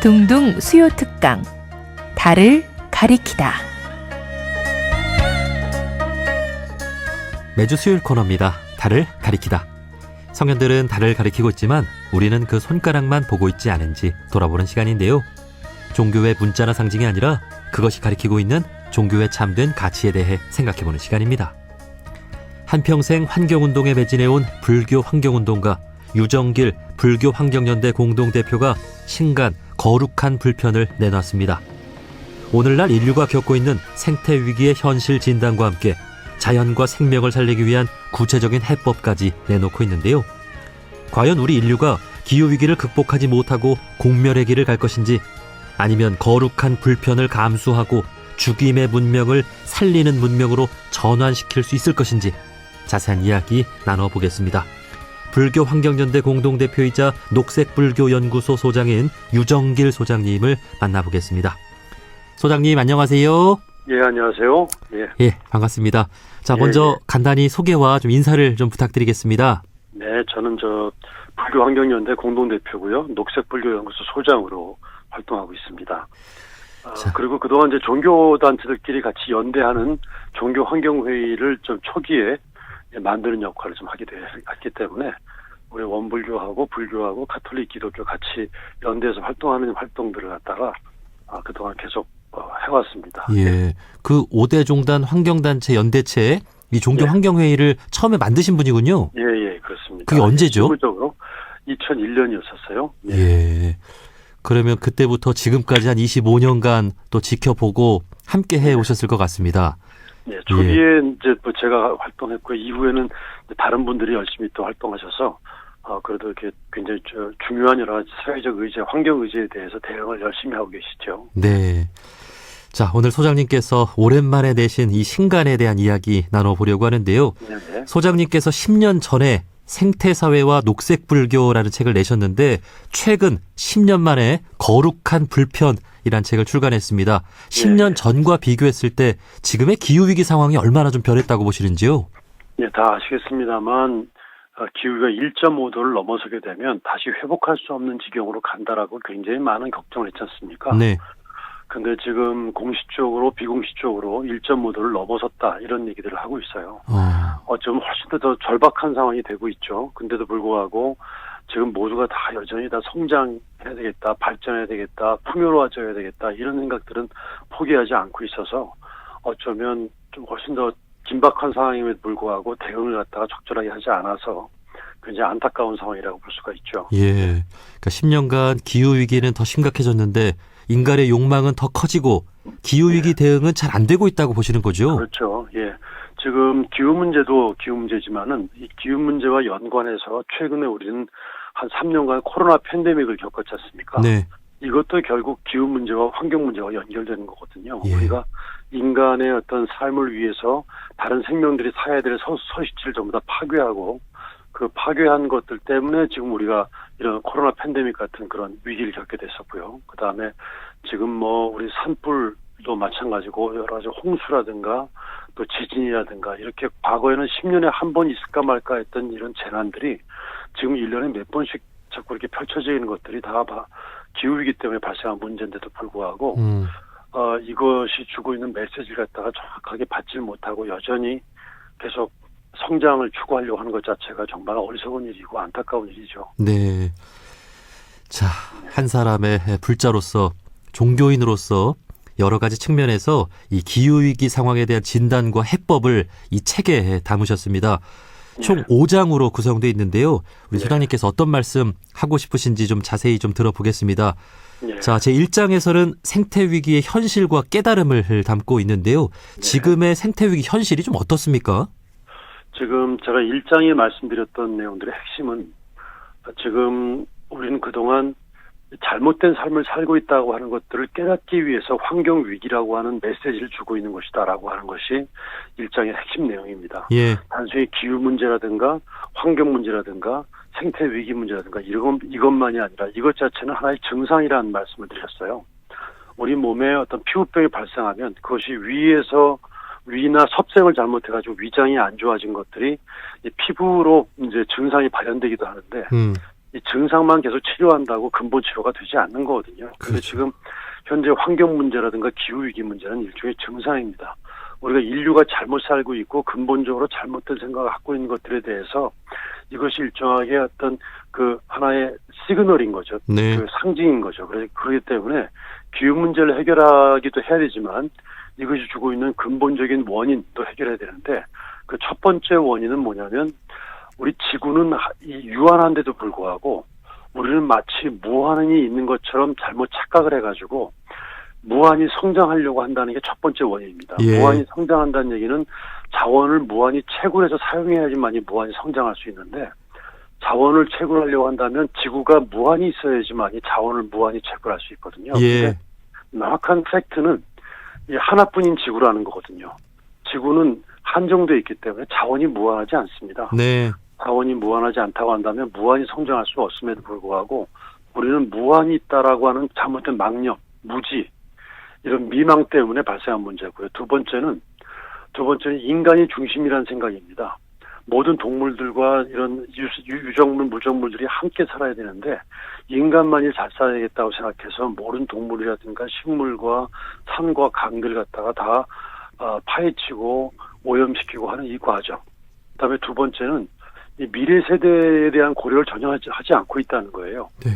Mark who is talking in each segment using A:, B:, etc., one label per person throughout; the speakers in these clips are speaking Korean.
A: 둥둥 수요 특강 달을 가리키다.
B: 매주 수요일 코너입니다. 달을 가리키다. 성현들은 달을 가리키고 있지만 우리는 그 손가락만 보고 있지 않은지 돌아보는 시간인데요. 종교의 문자나 상징이 아니라 그것이 가리키고 있는 종교에 참된 가치에 대해 생각해보는 시간입니다. 한평생 환경운동에 매진해온 불교 환경운동가 유정길 불교환경연대 공동대표가 신간 거룩한 불편을 내놨습니다. 오늘날 인류가 겪고 있는 생태위기의 현실 진단과 함께 자연과 생명을 살리기 위한 구체적인 해법까지 내놓고 있는데요. 과연 우리 인류가 기후위기를 극복하지 못하고 공멸의 길을 갈 것인지, 아니면 거룩한 불편을 감수하고 죽임의 문명을 살리는 문명으로 전환시킬 수 있을 것인지 자세한 이야기 나눠보겠습니다. 불교환경연대 공동대표이자 녹색불교연구소 소장인 유정길 소장님을 만나보겠습니다. 소장님 안녕하세요.
C: 예, 안녕하세요.
B: 예, 반갑습니다. 자, 먼저 간단히 소개와 좀 인사를 좀 부탁드리겠습니다.
C: 네, 저는 불교환경연대 공동대표고요. 녹색불교연구소 소장으로 활동하고 있습니다. 그리고 그동안 종교단체들끼리 같이 연대하는 종교환경회의를 좀 초기에 만드는 역할을 좀 하게 됐기 때문에 우리 원불교하고 불교하고 가톨릭 기독교 같이 연대해서 활동하는 활동들을 갖다가 그동안 계속 해왔습니다.
B: 예, 그 5대 종단 환경단체 연대체 이 종교환경회의를 처음에 만드신 분이군요.
C: 예, 그렇습니다.
B: 그게 언제죠?
C: 실무적으로 2001년이었었어요.
B: 예. 그러면 그때부터 지금까지 한 25년간 또 지켜보고 함께 해 오셨을 것 같습니다.
C: 네, 초기에 제가 활동했고 이후에는 다른 분들이 열심히 또 활동하셔서 그래도 이렇게 굉장히 중요한 여러 가지 사회적 의제, 환경 의제에 대해서 대응을 열심히 하고 계시죠.
B: 네. 자, 오늘 소장님께서 오랜만에 내신 이 신간에 대한 이야기 나눠보려고 하는데요.
C: 네.
B: 소장님께서 10년 전에 생태사회와 녹색불교라는 책을 내셨는데 최근 10년 만에 거룩한 불편이라는 책을 출간했습니다. 10년 전과 비교했을 때 지금의 기후위기 상황이 얼마나 좀 변했다고 보시는지요?
C: 네, 다 아시겠습니다만 기후가 1.5도를 넘어서게 되면 다시 회복할 수 없는 지경으로 간다라고 굉장히 많은 걱정을 했지 않습니까?
B: 네.
C: 근데 지금 공식적으로 비공식적으로 1.5도를 넘어섰다 이런 얘기들을 하고 있어요. 좀 훨씬 더 절박한 상황이 되고 있죠. 근데도 불구하고 지금 모두가 다 여전히 다 성장해야 되겠다, 발전해야 되겠다, 풍요로워져야 되겠다 이런 생각들은 포기하지 않고 있어서 어쩌면 좀 훨씬 더 긴박한 상황임에도 불구하고 대응을 갖다가 적절하게 하지 않아서 굉장히 안타까운 상황이라고 볼 수가 있죠.
B: 예, 그러니까 10년간 기후위기는 더 심각해졌는데 인간의 욕망은 더 커지고 기후위기 대응은 잘 안 되고 있다고 보시는 거죠?
C: 그렇죠. 예. 지금 기후 문제도 기후 문제지만은 이 기후 문제와 연관해서 최근에 우리는 한 3년간 코로나 팬데믹을 겪었지 않습니까?
B: 네.
C: 이것도 결국 기후 문제와 환경 문제와 연결되는 거거든요.
B: 예.
C: 우리가 인간의 어떤 삶을 위해서 다른 생명들이 사회들의 서식지를 전부 다 파괴하고 그 파괴한 것들 때문에 지금 우리가 이런 코로나 팬데믹 같은 그런 위기를 겪게 됐었고요. 그 다음에 지금 우리 산불도 마찬가지고 여러 가지 홍수라든가 또 지진이라든가 이렇게 과거에는 10년에 한 번 있을까 말까 했던 이런 재난들이 지금 1년에 몇 번씩 자꾸 이렇게 펼쳐져 있는 것들이 다 기후위기 때문에 발생한 문제인데도 불구하고 이것이 주고 있는 메시지를 갖다가 정확하게 받지 못하고 여전히 계속 성장을 추구하려고 하는 것 자체가 정말 어리석은 일이고 안타까운 일이죠.
B: 네. 자, 한 사람의 불자로서 종교인으로서 여러 가지 측면에서 이 기후위기 상황에 대한 진단과 해법을 이 책에 담으셨습니다. 총 5장으로 구성되어 있는데요. 우리 소장님께서 어떤 말씀 하고 싶으신지 좀 자세히 좀 들어보겠습니다. 자, 제1장에서는 생태위기의 현실과 깨달음을 담고 있는데요. 지금의 생태위기 현실이 좀 어떻습니까?
C: 지금 제가 1장에 말씀드렸던 내용들의 핵심은 지금 우리는 그동안 잘못된 삶을 살고 있다고 하는 것들을 깨닫기 위해서 환경위기라고 하는 메시지를 주고 있는 것이다라고 하는 것이 1장의 핵심 내용입니다.
B: 예.
C: 단순히 기후 문제라든가 환경 문제라든가 생태위기 문제라든가 이것만이 아니라 이것 자체는 하나의 증상이라는 말씀을 드렸어요. 우리 몸에 어떤 피부병이 발생하면 그것이 위나 섭생을 잘못해가지고 위장이 안 좋아진 것들이 이 피부로 이제 증상이 발현되기도 하는데 이 증상만 계속 치료한다고 근본 치료가 되지 않는 거거든요. 그런데
B: 그렇죠.
C: 지금 현재 환경 문제라든가 기후 위기 문제는 일종의 증상입니다. 우리가 인류가 잘못 살고 있고 근본적으로 잘못된 생각을 갖고 있는 것들에 대해서 이것이 일정하게 어떤 그 하나의 시그널인 거죠.
B: 네.
C: 그 상징인 거죠. 그렇기 때문에 기후 문제를 해결하기도 해야 되지만 이것이 주고 있는 근본적인 원인도 해결해야 되는데 그 첫 번째 원인은 뭐냐면 우리 지구는 유한한데도 불구하고 우리는 마치 무한이 있는 것처럼 잘못 착각을 해가지고 무한히 성장하려고 한다는 게 첫 번째 원인입니다.
B: 예.
C: 무한히 성장한다는 얘기는 자원을 무한히 채굴해서 사용해야지만이 무한히 성장할 수 있는데 자원을 채굴하려고 한다면 지구가 무한히 있어야지만이 자원을 무한히 채굴할 수 있거든요.
B: 예.
C: 근데 명확한 팩트는 이 하나뿐인 지구라는 거거든요. 지구는 한정되어 있기 때문에 자원이 무한하지 않습니다.
B: 네.
C: 자원이 무한하지 않다고 한다면 무한히 성장할 수 없음에도 불구하고 우리는 무한히 있다라고 하는 잘못된 망념, 무지 이런 미망 때문에 발생한 문제고요. 두 번째는 인간이 중심이라는 생각입니다. 모든 동물들과 이런 유정물, 무정물들이 함께 살아야 되는데 인간만이 잘 살아야겠다고 생각해서 모든 동물이라든가 식물과 산과 강들 갖다가 다 파헤치고 오염시키고 하는 이 과정. 그다음에 두 번째는 이 미래 세대에 대한 고려를 전혀 하지 않고 있다는 거예요.
B: 네.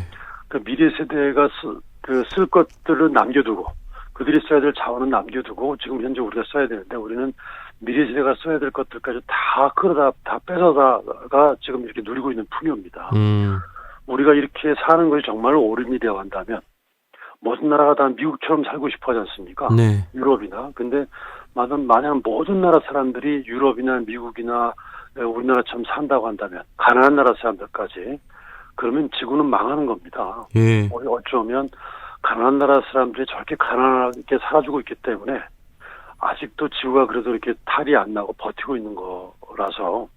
C: 그 미래 세대가 쓸 것들을 남겨두고 그들이 써야 될 자원은 남겨두고 지금 현재 우리가 써야 되는데 우리는 미래 세대가 써야 될 것들까지 다 뺏어다가 지금 이렇게 누리고 있는 풍요입니다. 우리가 이렇게 사는 것이 정말 옳은 일이라고 한다면 모든 나라가 다 미국처럼 살고 싶어 하지 않습니까?
B: 네.
C: 유럽이나. 근데 만약 모든 나라 사람들이 유럽이나 미국이나 우리나라처럼 산다고 한다면 가난한 나라 사람들까지 그러면 지구는 망하는 겁니다.
B: 예.
C: 어쩌면 가난한 나라 사람들이 저렇게 가난하게 살아주고 있기 때문에 아직도 지구가 그래도 이렇게 탈이 안 나고 버티고 있는 거라서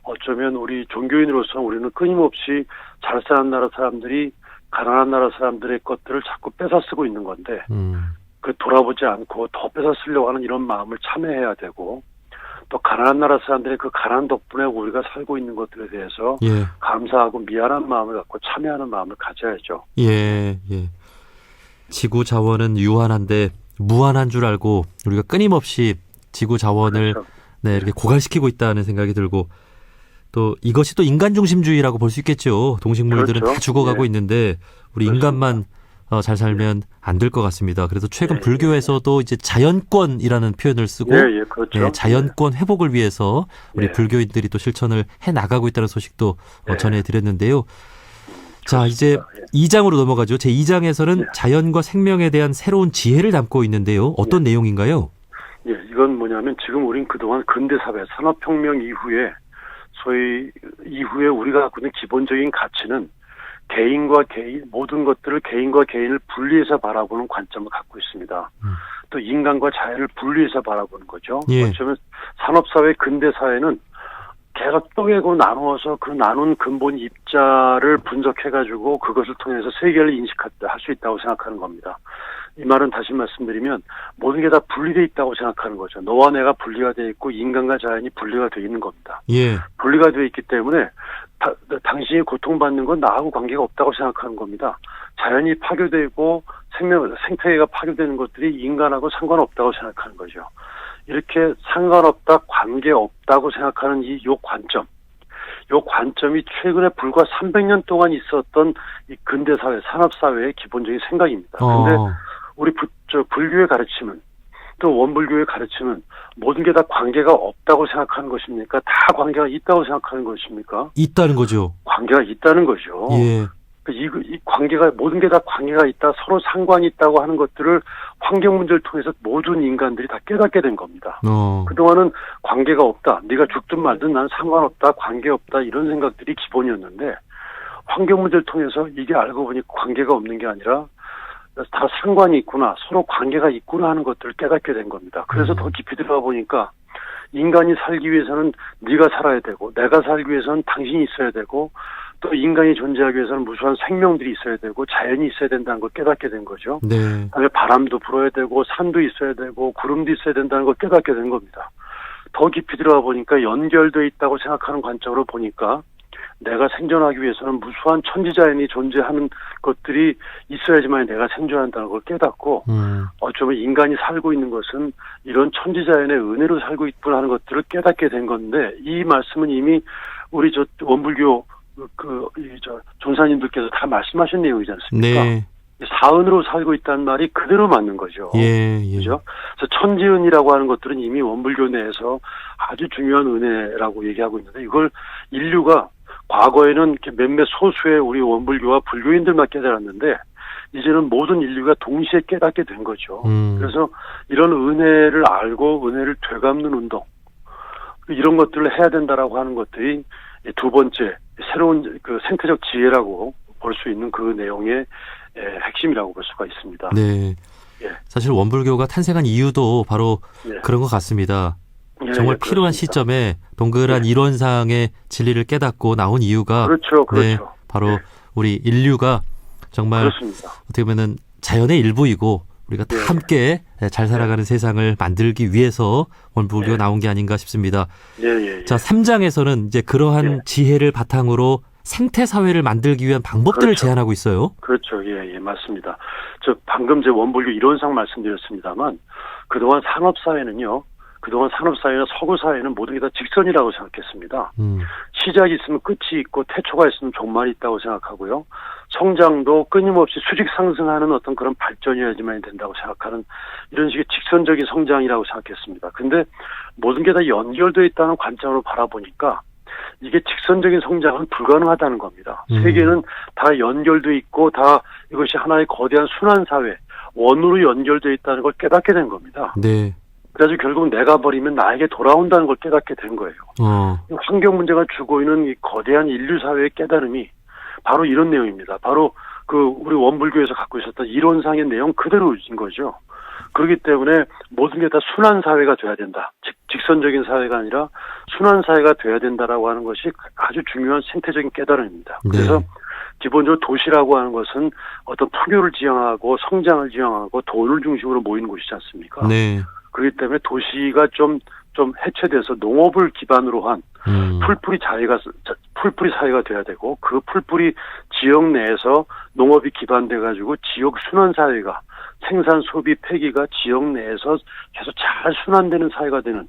C: 어쩌면 우리 종교인으로서 우리는 끊임없이 잘 사는 나라 사람들이 가난한 나라 사람들의 것들을 자꾸 뺏어 쓰고 있는 건데 그 돌아보지 않고 더 뺏어 쓰려고 하는 이런 마음을 참여해야 되고 또 가난한 나라 사람들의 그 가난 덕분에 우리가 살고 있는 것들에 대해서
B: 예.
C: 감사하고 미안한 마음을 갖고 참여하는 마음을 가져야죠.
B: 예. 지구 자원은 유한한데 무한한 줄 알고 우리가 끊임없이 지구 자원을
C: 그렇죠.
B: 네, 이렇게 고갈시키고 있다는 생각이 들고 또 이것이 또 인간 중심주의라고 볼 수 있겠죠. 동식물들은
C: 그렇죠.
B: 다 죽어가고
C: 예.
B: 있는데 우리
C: 그렇습니다.
B: 인간만 잘 살면 안 될 것 같습니다. 그래서 최근
C: 예.
B: 불교에서도 이제 자연권이라는 표현을 쓰고
C: 예, 그렇죠.
B: 네, 자연권 회복을 위해서 우리
C: 예.
B: 불교인들이 또 실천을 해 나가고 있다는 소식도
C: 예.
B: 전해드렸는데요. 자, 이제
C: 예.
B: 2장으로 넘어가죠. 제 2장에서는
C: 예.
B: 자연과 생명에 대한 새로운 지혜를 담고 있는데요. 어떤 내용인가요?
C: 예, 이건 뭐냐면 지금 우린 그동안 근대사회 산업혁명 이후에 소위 이후에 우리가 갖고 있는 기본적인 가치는 개인과 개인 모든 것들을 개인과 개인을 분리해서 바라보는 관점을 갖고 있습니다. 또 인간과 자연을 분리해서 바라보는 거죠.
B: 예.
C: 어쩌면 산업사회 근대사회는 계속 쪼개고 나누어서 그 나눈 근본 입자를 분석해가지고 그것을 통해서 세계를 인식할 수 있다고 생각하는 겁니다. 이 말은 다시 말씀드리면 모든 게 다 분리되어 있다고 생각하는 거죠. 너와 내가 분리가 되어 있고 인간과 자연이 분리가 되어 있는 겁니다.
B: 예.
C: 분리가 되어 있기 때문에 당신이 고통받는 건 나하고 관계가 없다고 생각하는 겁니다. 자연이 파괴되고 생태계가 파괴되는 것들이 인간하고 상관없다고 생각하는 거죠. 이렇게 상관없다, 관계없다고 생각하는 요 관점이 최근에 불과 300년 동안 있었던 이 근대사회, 산업사회의 기본적인 생각입니다. 근데 우리 불교의 가르침은 또 원불교의 가르침은 모든 게 다 관계가 없다고 생각하는 것입니까? 다 관계가 있다고 생각하는 것입니까?
B: 있다는 거죠.
C: 관계가 있다는 거죠.
B: 예.
C: 이 관계가 모든 게 다 관계가 있다, 서로 상관이 있다고 하는 것들을 환경 문제를 통해서 모든 인간들이 다 깨닫게 된 겁니다. 그동안은 관계가 없다, 네가 죽든 말든 나는 상관없다, 관계없다 이런 생각들이 기본이었는데 환경 문제를 통해서 이게 알고 보니 관계가 없는 게 아니라 다 상관이 있구나, 서로 관계가 있구나 하는 것들을 깨닫게 된 겁니다. 그래서 더 깊이 들어가 보니까 인간이 살기 위해서는 네가 살아야 되고 내가 살기 위해서는 당신이 있어야 되고 또 인간이 존재하기 위해서는 무수한 생명들이 있어야 되고 자연이 있어야 된다는 걸 깨닫게 된 거죠.
B: 네.
C: 그다음에 바람도 불어야 되고 산도 있어야 되고 구름도 있어야 된다는 걸 깨닫게 된 겁니다. 더 깊이 들어가 보니까 연결되어 있다고 생각하는 관점으로 보니까 내가 생존하기 위해서는 무수한 천지자연이 존재하는 것들이 있어야지만 내가 생존한다는 걸 깨닫고 어쩌면 인간이 살고 있는 것은 이런 천지자연의 은혜로 살고 있구나 하는 것들을 깨닫게 된 건데 이 말씀은 이미 우리 저 원불교 종사님들께서 다 말씀하신 내용이지 않습니까?
B: 네.
C: 사은으로 살고 있다는 말이 그대로 맞는 거죠.
B: 예.
C: 그죠? 그래서 천지은이라고 하는 것들은 이미 원불교 내에서 아주 중요한 은혜라고 얘기하고 있는데 이걸 인류가 과거에는 이렇게 몇몇 소수의 우리 원불교와 불교인들만 깨달았는데 이제는 모든 인류가 동시에 깨닫게 된 거죠. 그래서 이런 은혜를 알고 은혜를 되갚는 운동 이런 것들을 해야 된다라고 하는 것들이 두 번째 새로운 그 생태적 지혜라고 볼 수 있는 그 내용의 핵심이라고 볼 수가 있습니다.
B: 네.
C: 예.
B: 사실 원불교가 탄생한 이유도 바로
C: 예.
B: 그런 것 같습니다.
C: 예,
B: 정말
C: 예,
B: 필요한
C: 그렇습니다.
B: 시점에 동그란
C: 예.
B: 이론상의 진리를 깨닫고 나온 이유가
C: 그렇죠.
B: 네, 바로
C: 예.
B: 우리 인류가 정말
C: 그렇습니다.
B: 어떻게 보면은 자연의 일부이고 우리가 다
C: 예.
B: 함께 잘 살아가는 세상을 만들기 위해서 원불교가
C: 예.
B: 나온 게 아닌가 싶습니다.
C: 예.
B: 자, 3장에서는 이제 그러한
C: 예.
B: 지혜를 바탕으로 생태 사회를 만들기 위한 방법들을
C: 그렇죠.
B: 제안하고 있어요.
C: 그렇죠. 예, 맞습니다. 저 방금 제 원불교 이론상 말씀드렸습니다만 그동안 산업사회는요. 그동안 산업사회나 서구사회는 모든 게 다 직선이라고 생각했습니다. 시작이 있으면 끝이 있고 태초가 있으면 종말이 있다고 생각하고요. 성장도 끊임없이 수직 상승하는 어떤 그런 발전이어야지만 된다고 생각하는 이런 식의 직선적인 성장이라고 생각했습니다. 근데 모든 게 다 연결되어 있다는 관점으로 바라보니까 이게 직선적인 성장은 불가능하다는 겁니다. 세계는 다 연결돼 있고 다 이것이 하나의 거대한 순환사회, 원으로 연결되어 있다는 걸 깨닫게 된 겁니다.
B: 네.
C: 그래서 결국 내가 버리면 나에게 돌아온다는 걸 깨닫게 된 거예요. 환경 문제가 주고 있는 이 거대한 인류 사회의 깨달음이 바로 이런 내용입니다. 바로 그 우리 원불교에서 갖고 있었던 이론상의 내용 그대로인 거죠. 그렇기 때문에 모든 게 다 순환 사회가 돼야 된다. 직선적인 사회가 아니라 순환 사회가 돼야 된다라고 하는 것이 아주 중요한 생태적인 깨달음입니다.
B: 네.
C: 그래서 기본적으로 도시라고 하는 것은 어떤 풍요를 지향하고 성장을 지향하고 돈을 중심으로 모이는 곳이지 않습니까?
B: 네.
C: 그렇기 때문에 도시가 좀 해체돼서 농업을 기반으로 한 풀뿌리 사회가 돼야 되고 그 풀뿌리 지역 내에서 농업이 기반돼 가지고 지역 순환 사회가 생산 소비 폐기가 지역 내에서 계속 잘 순환되는 사회가 되는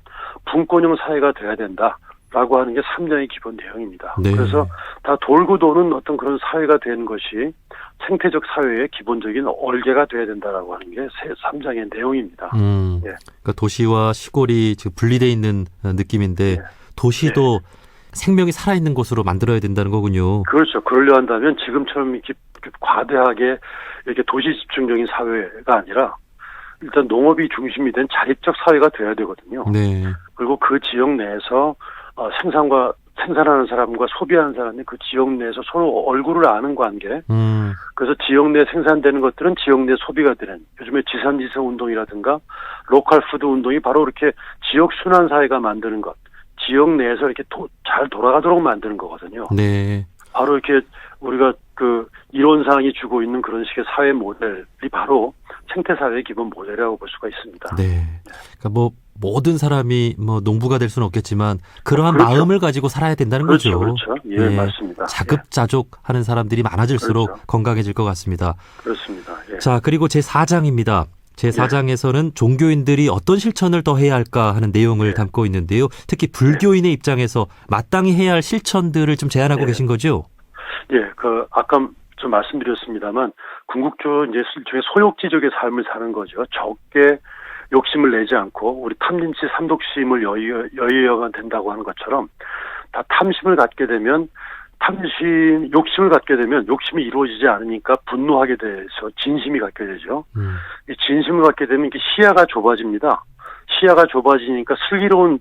C: 분권형 사회가 돼야 된다라고 하는 게 3장의 기본 내용입니다.
B: 네.
C: 그래서 다 돌고 도는 어떤 그런 사회가 되는 것이 생태적 사회의 기본적인 얼개가 돼야 된다라고 하는 게 3장의 내용입니다. 예.
B: 그러니까 도시와 시골이 지금 분리되어 있는 느낌인데
C: 예.
B: 도시도 생명이 살아있는 곳으로 만들어야 된다는 거군요.
C: 그렇죠. 그러려 한다면 지금처럼 이렇게 과대하게 이렇게 도시 집중적인 사회가 아니라 일단 농업이 중심이 된 자립적 사회가 돼야 되거든요.
B: 네.
C: 그리고 그 지역 내에서 생산하는 사람과 소비하는 사람이 그 지역 내에서 서로 얼굴을 아는 관계. 그래서 지역 내 생산되는 것들은 지역 내 소비가 되는 요즘에 지산지성 운동이라든가 로컬 푸드 운동이 바로 이렇게 지역 순환 사회가 만드는 것. 지역 내에서 이렇게 잘 돌아가도록 만드는 거거든요.
B: 네.
C: 바로 이렇게 우리가 그 이론상이 주고 있는 그런 식의 사회 모델이 바로 생태사회의 기본 모델이라고 볼 수가 있습니다.
B: 네. 그러니까 뭐 모든 사람이 뭐 농부가 될 수는 없겠지만 그러한
C: 그렇죠.
B: 마음을 가지고 살아야 된다는
C: 그렇죠.
B: 거죠.
C: 그렇죠. 예, 맞습니다.
B: 자급자족 하는 사람들이 많아질수록
C: 그렇죠.
B: 건강해질 것 같습니다.
C: 그렇습니다. 예.
B: 자, 그리고 제4장입니다. 제4장에서는 종교인들이 어떤 실천을 더 해야 할까 하는 내용을 담고 있는데요. 특히 불교인의 입장에서 마땅히 해야 할 실천들을 좀 제안하고 계신 거죠?
C: 예, 아까 좀 말씀드렸습니다만, 궁극적으로 이제 일종의 소욕지족의 삶을 사는 거죠. 적게 욕심을 내지 않고, 우리 탐진치 삼독심을 여유여가 된다고 하는 것처럼, 다 탐심을 갖게 되면, 욕심을 갖게 되면 욕심이 이루어지지 않으니까 분노하게 돼서 진심이 갖게 되죠. 이 진심을 갖게 되면 이게 시야가 좁아집니다. 시야가 좁아지니까 슬기로운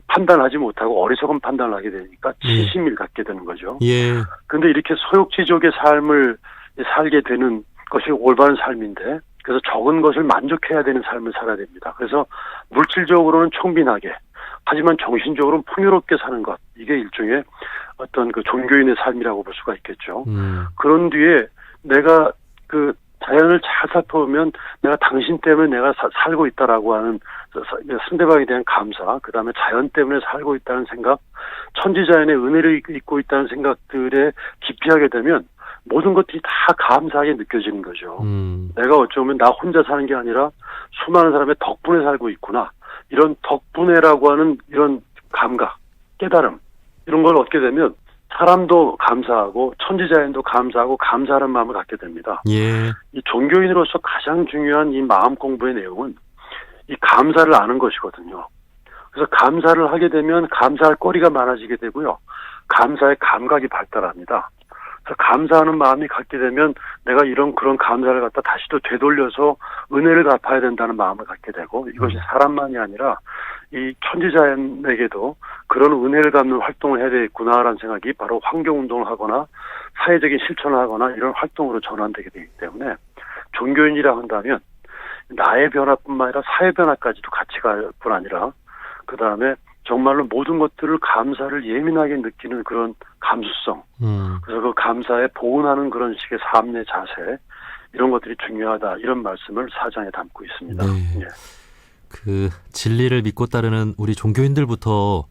C: 판단하지 못하고 어리석은 판단을 하게 되니까 치심을 갖게 되는 거죠.
B: 예.
C: 그런데 이렇게 소욕지족의 삶을 살게 되는 것이 올바른 삶인데 그래서 적은 것을 만족해야 되는 삶을 살아야 됩니다. 그래서 물질적으로는 총빈하게 하지만 정신적으로는 풍요롭게 사는 것 이게 일종의 어떤 그 종교인의 삶이라고 볼 수가 있겠죠. 그런 뒤에 내가 그 자연을 잘 살펴보면 내가 당신 때문에 내가 살고 있다라고 하는 상대방에 대한 감사, 그 다음에 자연 때문에 살고 있다는 생각, 천지자연의 은혜를 입고 있다는 생각들에 기피하게 되면 모든 것들이 다 감사하게 느껴지는 거죠. 내가 어쩌면 나 혼자 사는 게 아니라 수많은 사람의 덕분에 살고 있구나. 이런 덕분에라고 하는 이런 감각, 깨달음, 이런 걸 얻게 되면 사람도 감사하고 천지자연도 감사하고 감사하는 마음을 갖게 됩니다.
B: 예.
C: 이 종교인으로서 가장 중요한 이 마음 공부의 내용은 이 감사를 아는 것이거든요. 그래서 감사를 하게 되면 감사할 거리가 많아지게 되고요. 감사의 감각이 발달합니다. 그래서 감사하는 마음이 갖게 되면 내가 이런 그런 감사를 갖다 다시 또 되돌려서 은혜를 갚아야 된다는 마음을 갖게 되고, 이것이 사람만이 아니라 이 천지자연에게도 그런 은혜를 갚는 활동을 해야 되겠구나라는 생각이 바로 환경운동을 하거나 사회적인 실천을 하거나 이런 활동으로 전환되게 되기 때문에 종교인이라 한다면 나의 변화뿐만 아니라 사회 변화까지도 같이 갈 뿐 아니라 그 다음에 정말로 모든 것들을 감사를 예민하게 느끼는 그런 감수성, 그래서 그 감사에 보은하는 그런 식의 삶의 자세, 이런 것들이 중요하다, 이런 말씀을 사장에 담고 있습니다.
B: 네.
C: 예.
B: 그 진리를 믿고 따르는 우리 종교인들부터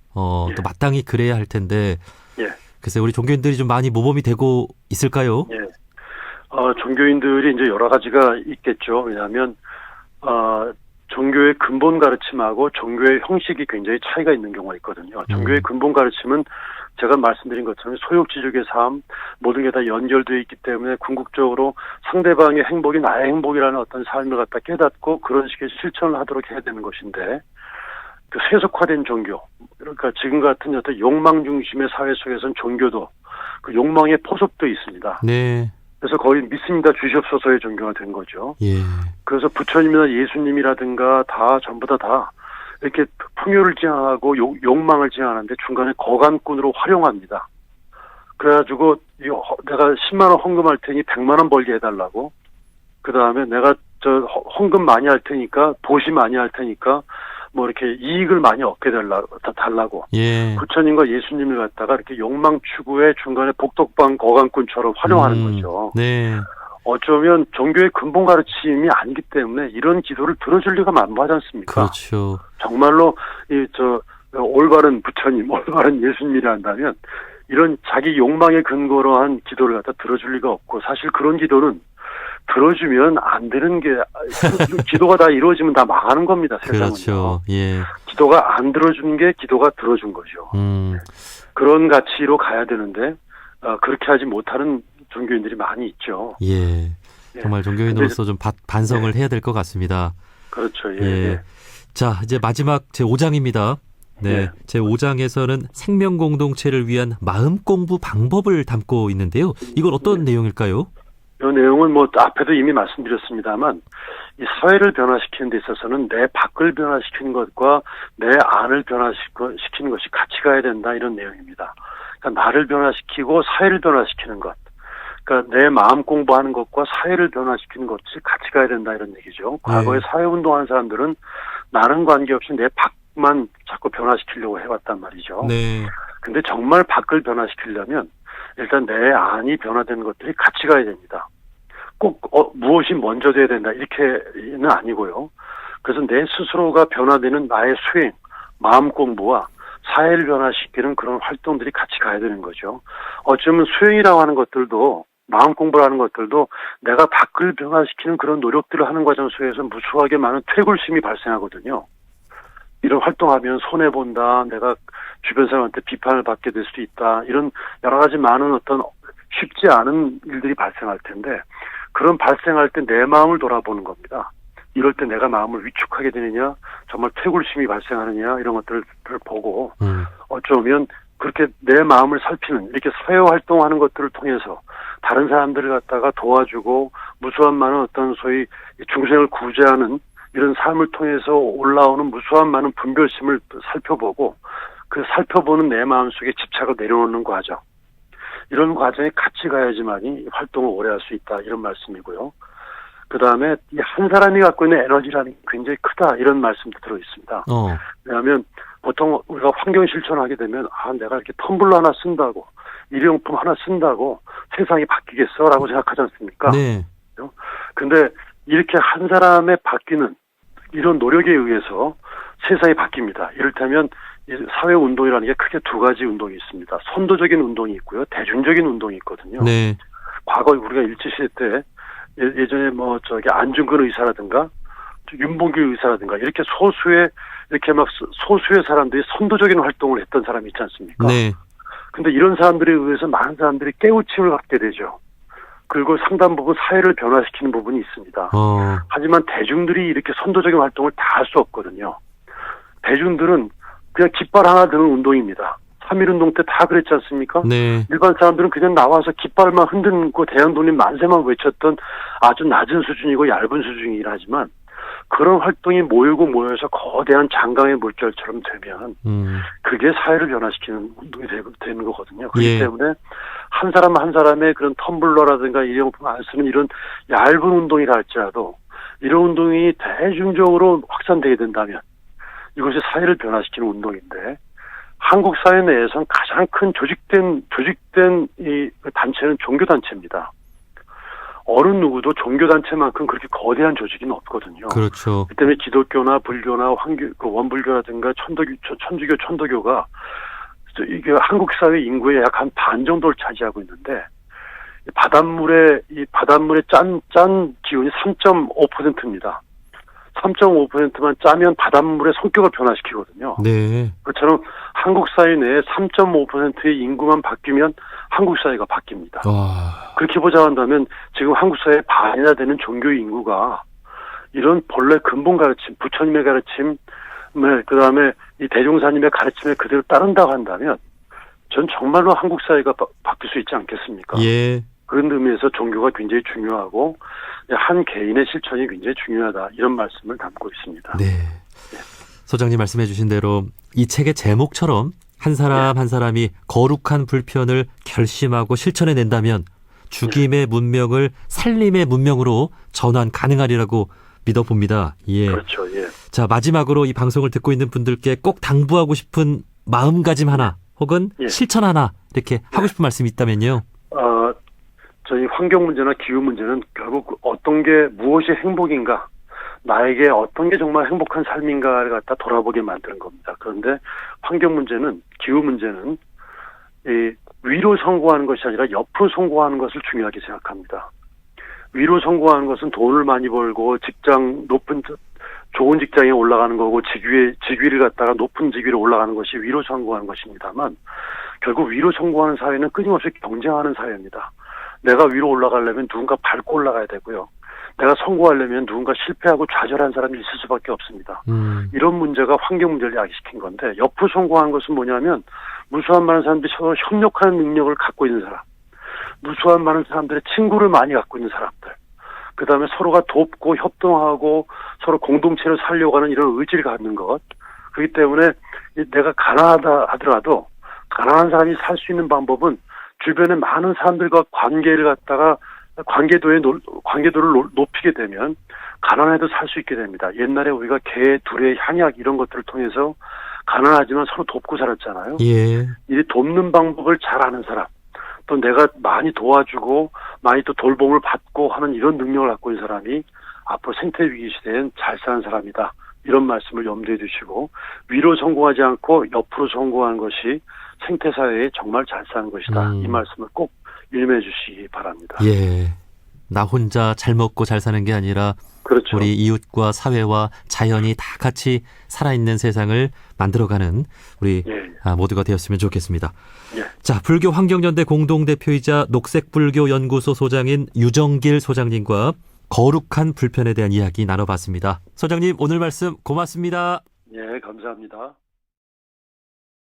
C: 예.
B: 또 마땅히 그래야 할 텐데,
C: 예.
B: 글쎄 우리 종교인들이 좀 많이 모범이 되고 있을까요?
C: 예. 종교인들이 이제 여러 가지가 있겠죠. 왜냐하면 종교의 근본 가르침하고 종교의 형식이 굉장히 차이가 있는 경우가 있거든요. 종교의 근본 가르침은 제가 말씀드린 것처럼 소욕지족의 삶, 모든 게 다 연결되어 있기 때문에 궁극적으로 상대방의 행복이 나의 행복이라는 어떤 삶을 갖다 깨닫고 그런 식의 실천을 하도록 해야 되는 것인데, 그 세속화된 종교, 그러니까 지금 같은 어떤 욕망 중심의 사회 속에서는 종교도 그 욕망의 포섭도 있습니다.
B: 네.
C: 그래서 거의 믿습니다 주시옵소서의 종교가 된 거죠.
B: 예.
C: 그래서 부처님이나 예수님이라든가 다 전부 다 이렇게 풍요를 지향하고 욕망을 지향하는데 중간에 거간꾼으로 활용합니다. 그래가지고 내가 10만 원 헌금할 테니 100만 원 벌게 해달라고. 그 다음에 내가 헌금 많이 할 테니까 보시 많이 할 테니까 뭐 이렇게 이익을 많이 얻게 달라고.
B: 예.
C: 부처님과 예수님을 갖다가 이렇게 욕망 추구의 중간에 복덕방 거간꾼처럼 활용하는 거죠.
B: 네.
C: 어쩌면 종교의 근본 가르침이 아니기 때문에 이런 기도를 들어줄 리가 만무하지 않습니까?
B: 그렇죠.
C: 정말로 올바른 부처님, 올바른 예수님이라 한다면 이런 자기 욕망의 근거로 한 기도를 갖다 들어줄 리가 없고, 사실 그런 기도는 들어주면 안 되는 게, 기도가 다 이루어지면 다 망하는 겁니다, 세상은요.
B: 그렇죠. 예.
C: 기도가 안 들어주는 게 기도가 들어준 거죠. 그런 가치로 가야 되는데 그렇게 하지 못하는 종교인들이 많이 있죠.
B: 예. 정말 종교인으로서 좀 반성을 해야 될 것 같습니다.
C: 그렇죠. 예.
B: 예. 자, 이제 마지막 제5장입니다. 네. 제5장에서는 생명 공동체를 위한 마음 공부 방법을 담고 있는데요. 이건 어떤 내용일까요?
C: 이 내용은 뭐 앞에도 이미 말씀드렸습니다만, 이 사회를 변화시키는 데 있어서는 내 밖을 변화시키는 것과 내 안을 변화시키는 것이 같이 가야 된다, 이런 내용입니다. 그러니까 나를 변화시키고 사회를 변화시키는 것, 그러니까 내 마음 공부하는 것과 사회를 변화시키는 것이 같이 가야 된다, 이런 얘기죠. 과거에 사회운동하는 사람들은 나는 관계없이 내 밖만 자꾸 변화시키려고 해왔단 말이죠.
B: 네.
C: 근데 정말 밖을 변화시키려면 일단 내 안이 변화되는 것들이 같이 가야 됩니다. 꼭 무엇이 먼저 돼야 된다, 이렇게는 아니고요. 그래서 내 스스로가 변화되는 나의 수행, 마음 공부와 사회를 변화시키는 그런 활동들이 같이 가야 되는 거죠. 어쩌면 수행이라고 하는 것들도, 마음 공부를 하는 것들도 내가 밖을 변화시키는 그런 노력들을 하는 과정 속에서 무수하게 많은 퇴굴심이 발생하거든요. 이런 활동하면 손해본다, 내가 주변 사람한테 비판을 받게 될 수도 있다, 이런 여러 가지 많은 어떤 쉽지 않은 일들이 발생할 텐데, 그런 발생할 때 내 마음을 돌아보는 겁니다. 이럴 때 내가 마음을 위축하게 되느냐, 정말 퇴굴심이 발생하느냐, 이런 것들을 보고 어쩌면 그렇게 내 마음을 살피는, 이렇게 사회활동하는 것들을 통해서 다른 사람들을 갖다가 도와주고 무수한 많은 어떤 소위 중생을 구제하는 이런 삶을 통해서 올라오는 무수한 많은 분별심을 살펴보고, 그 살펴보는 내 마음속에 집착을 내려놓는 과정, 이런 과정에 같이 가야지만이 활동을 오래 할 수 있다, 이런 말씀이고요. 그 다음에 한 사람이 갖고 있는 에너지라는 게 굉장히 크다, 이런 말씀도 들어있습니다. 왜냐하면 보통 우리가 환경 실천하게 되면 내가 이렇게 텀블러 하나 쓴다고, 일회용품 하나 쓴다고 세상이 바뀌겠어? 라고 생각하지 않습니까?
B: 네.
C: 근데 이렇게 한 사람의 바뀌는 이런 노력에 의해서 세상이 바뀝니다. 이를테면 이 사회운동이라는 게 크게 두 가지 운동이 있습니다. 선도적인 운동이 있고요. 대중적인 운동이 있거든요.
B: 네.
C: 과거 우리가 일제시대 때 예전에 안중근 의사라든가 윤봉길 의사라든가 이렇게 소수의 사람들이 선도적인 활동을 했던 사람이 있지 않습니까?
B: 네.
C: 근데 이런 사람들에 의해서 많은 사람들이 깨우침을 갖게 되죠. 그리고 상당 부분 사회를 변화시키는 부분이 있습니다. 하지만 대중들이 이렇게 선도적인 활동을 다 할 수 없거든요. 대중들은 그냥 깃발 하나 드는 운동입니다. 3.1운동 때 다 그랬지 않습니까?
B: 네.
C: 일반 사람들은 그냥 나와서 깃발만 흔들고 대한독립 만세만 외쳤던 아주 낮은 수준이고 얇은 수준이긴 하지만 그런 활동이 모여서 거대한 장강의 물결처럼 되면 그게 사회를 변화시키는 운동이 되는 거거든요. 그렇기
B: 예.
C: 때문에 한 사람 한 사람의 그런 텀블러라든가 일회용품 안 쓰는 이런 얇은 운동이라 할지라도 이런 운동이 대중적으로 확산되게 된다면 이것이 사회를 변화시키는 운동인데 한국 사회 내에선 가장 큰 조직된 이 단체는 종교단체입니다. 어느 누구도 종교단체만큼 그렇게 거대한 조직은 없거든요.
B: 그렇죠.
C: 그 때문에 기독교나 불교나 원불교라든가 천주교, 천도교가 이게 한국 사회 인구의 약 한 반 정도를 차지하고 있는데 바닷물의 짠 기온이 3.5%입니다. 3.5%만 짜면 바닷물의 성격을 변화시키거든요.
B: 네.
C: 그처럼 한국 사회 내에 3.5%의 인구만 바뀌면 한국 사회가 바뀝니다.
B: 와.
C: 그렇게 보자 한다면 지금 한국 사회의 반이나 되는 종교 인구가 이런 본래 근본 가르침, 부처님의 가르침, 그다음에 이 대종사님의 가르침에 그대로 따른다고 한다면 전 정말로 한국 사회가 바뀔 수 있지 않겠습니까?
B: 예.
C: 그런 의미에서 종교가 굉장히 중요하고 한 개인의 실천이 굉장히 중요하다 이런 말씀을 담고 있습니다.
B: 네. 소장님 말씀해 주신 대로 이 책의 제목처럼 한 사람 한 사람이 거룩한 불편을 결심하고 실천해 낸다면 죽임의 문명을 살림의 문명으로 전환 가능하리라고 믿어봅니다. 예.
C: 그렇죠. 예.
B: 자, 마지막으로 이 방송을 듣고 있는 분들께 꼭 당부하고 싶은 마음가짐 하나 혹은 실천 하나 이렇게 하고 싶은 말씀이 있다면요.
C: 저희 환경 문제나 기후 문제는 결국 어떤 게 무엇이 행복인가, 나에게 어떤 게 정말 행복한 삶인가를 갖다 돌아보게 만드는 겁니다. 그런데 환경 문제는, 기후 문제는 이 위로 선고하는 것이 아니라 옆으로 선고하는 것을 중요하게 생각합니다. 위로 선고하는 것은 돈을 많이 벌고 좋은 직장에 올라가는 거고 직위를 갖다가 높은 직위로 올라가는 것이 위로 선고하는 것입니다만 결국 위로 선고하는 사회는 끊임없이 경쟁하는 사회입니다. 내가 위로 올라가려면 누군가 밟고 올라가야 되고요. 내가 성공하려면 누군가 실패하고 좌절한 사람이 있을 수밖에 없습니다. 이런 문제가 환경 문제를 야기시킨 건데 옆으로 성공하는 것은 뭐냐면 무수한 많은 사람들이 서로 협력하는 능력을 갖고 있는 사람, 무수한 많은 사람들의 친구를 많이 갖고 있는 사람들, 그 다음에 서로가 돕고 협동하고 서로 공동체를 살려고 하는 이런 의지를 갖는 것. 그렇기 때문에 내가 가난하다 하더라도 가난한 사람이 살 수 있는 방법은 주변에 많은 사람들과 관계도를 높이게 되면 가난해도 살 수 있게 됩니다. 옛날에 우리가 개, 둘의 향약 이런 것들을 통해서 가난하지만 서로 돕고 살았잖아요.
B: 예.
C: 이 돕는 방법을 잘 아는 사람, 또 내가 많이 도와주고 많이 또 돌봄을 받고 하는 이런 능력을 갖고 있는 사람이 앞으로 생태위기 시대엔 잘 사는 사람이다. 이런 말씀을 염두에 두시고 위로 성공하지 않고 옆으로 성공하는 것이 생태사회에 정말 잘 사는 것이다. 이 말씀을 꼭 유념해 주시기 바랍니다.
B: 예. 나 혼자 잘 먹고 잘 사는 게 아니라
C: 그렇죠.
B: 우리 이웃과 사회와 자연이 다 같이 살아있는 세상을 만들어가는 우리 모두가 되었으면 좋겠습니다.
C: 예.
B: 자, 불교 환경연대 공동대표이자 녹색불교연구소 소장인 유정길 소장님과 거룩한 불편에 대한 이야기 나눠봤습니다. 소장님 오늘 말씀 고맙습니다.
C: 예, 감사합니다.